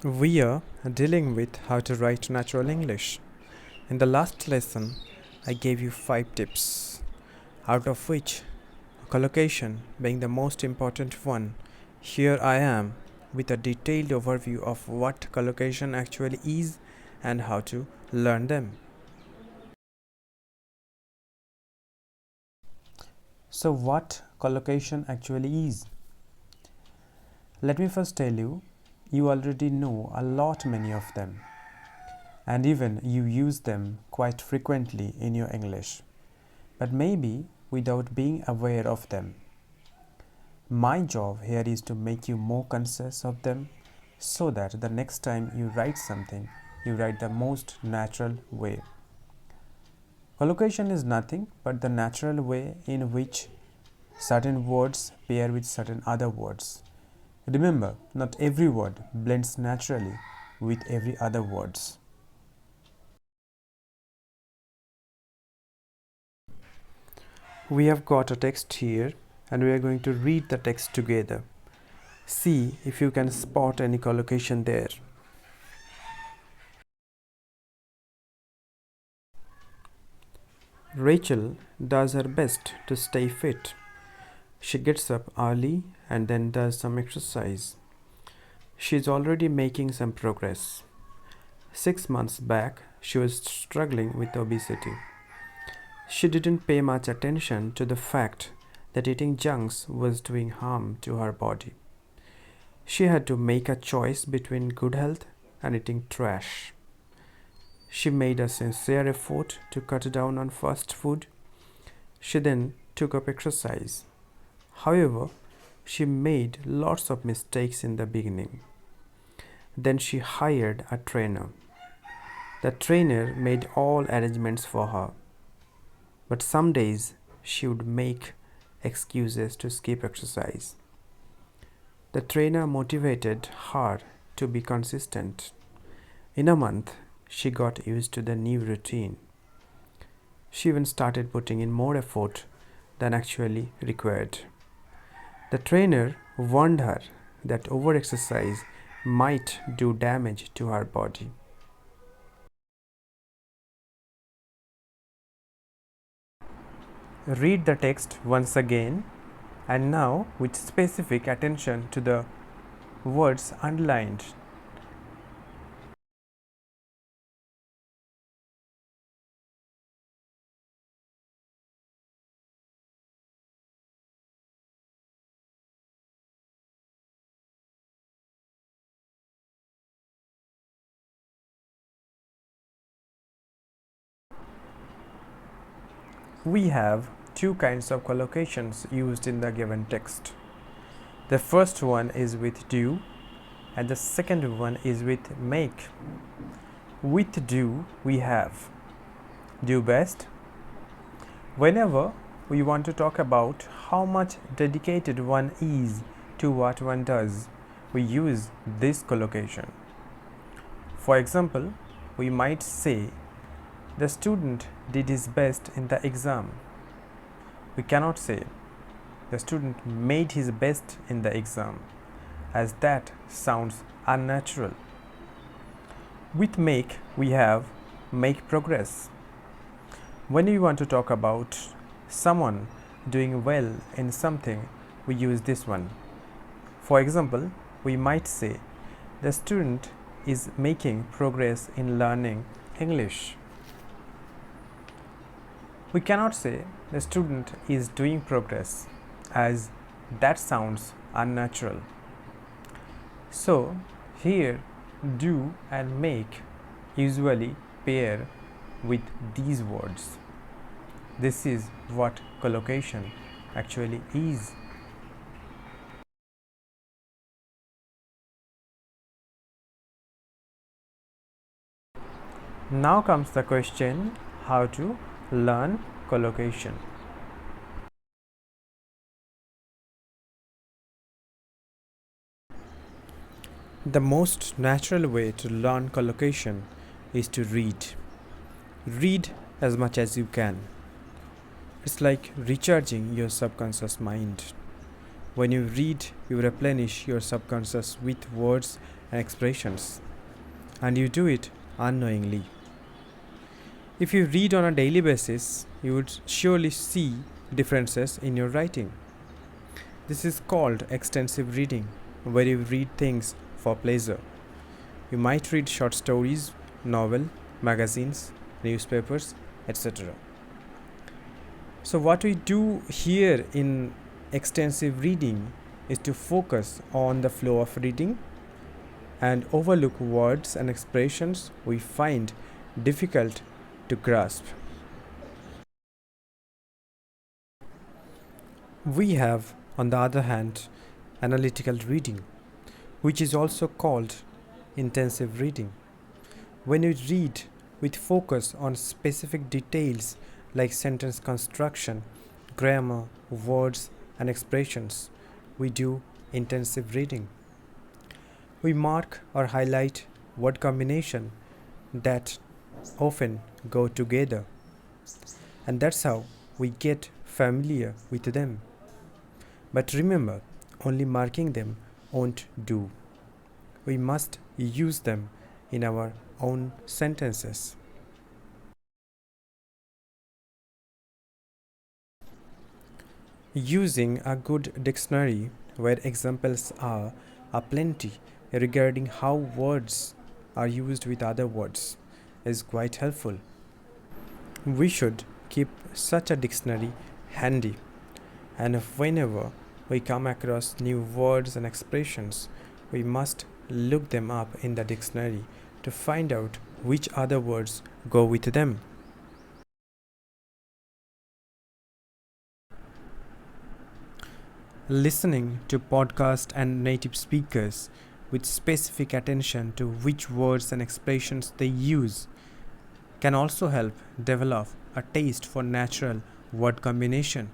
We are dealing with how to write natural English. In the last lesson, I gave you 5 tips, out of which collocation being the most important one. Here I am with a detailed overview of what collocation actually is and how to learn them. So, what collocation actually is? Let me first tell you, you already know a lot many of them, and even you use them quite frequently in your English, but maybe without being aware of them. My job here is to make you more conscious of them so that the next time you write something, you write the most natural way. Collocation is nothing but the natural way in which certain words pair with certain other words. Remember, not every word blends naturally with every other words. We have got a text here and we are going to read the text together. See if you can spot any collocation there. Rachel does her best to stay fit. She gets up early and then does some exercise. She is already making some progress. 6 months back, she was struggling with obesity. She didn't pay much attention to the fact that eating junks was doing harm to her body. She had to make a choice between good health and eating trash. She made a sincere effort to cut down on fast food. She then took up exercise. However, she made lots of mistakes in the beginning. Then she hired a trainer. The trainer made all arrangements for her. But some days she would make excuses to skip exercise. The trainer motivated her to be consistent. In a month, she got used to the new routine. She even started putting in more effort than actually required. The trainer warned her that overexercise might do damage to her body. Read the text once again and now with specific attention to the words underlined. We have two kinds of collocations used in the given text. The first one is with do and the second one is with make. With do we have do best. Whenever we want to talk about how much dedicated one is to what one does, we use this collocation. For example, we might say the student did his best in the exam. We cannot say the student made his best in the exam, as that sounds unnatural. With make, we have make progress. When we want to talk about someone doing well in something, we use this one. For example, we might say the student is making progress in learning English. We cannot say the student is doing progress, as that sounds unnatural. So, here do and make usually pair with these words. This is what collocation actually is. Now comes the question how to learn collocation. The most natural way to learn collocation is to read. Read as much as you can. It's like recharging your subconscious mind. When you read, you replenish your subconscious with words and expressions, and you do it unknowingly. If you read on a daily basis, you would surely see differences in your writing. This is called extensive reading, where you read things for pleasure. You might read short stories, novel, magazines, newspapers, etc. So what we do here in extensive reading is to focus on the flow of reading and overlook words and expressions we find difficult to grasp. We have, on the other hand, analytical reading, which is also called intensive reading. When we read with focus on specific details like sentence construction, grammar, words, and expressions, we do intensive reading. We mark or highlight word combination that often go together, and that's how we get familiar with them. But remember, only marking them won't do. We must use them in our own sentences. Using a good dictionary where examples are plenty regarding how words are used with other words is quite helpful. We should keep such a dictionary handy, and whenever we come across new words and expressions, we must look them up in the dictionary to find out which other words go with them. Listening to podcasts and native speakers with specific attention to which words and expressions they use can also help develop a taste for natural word combination.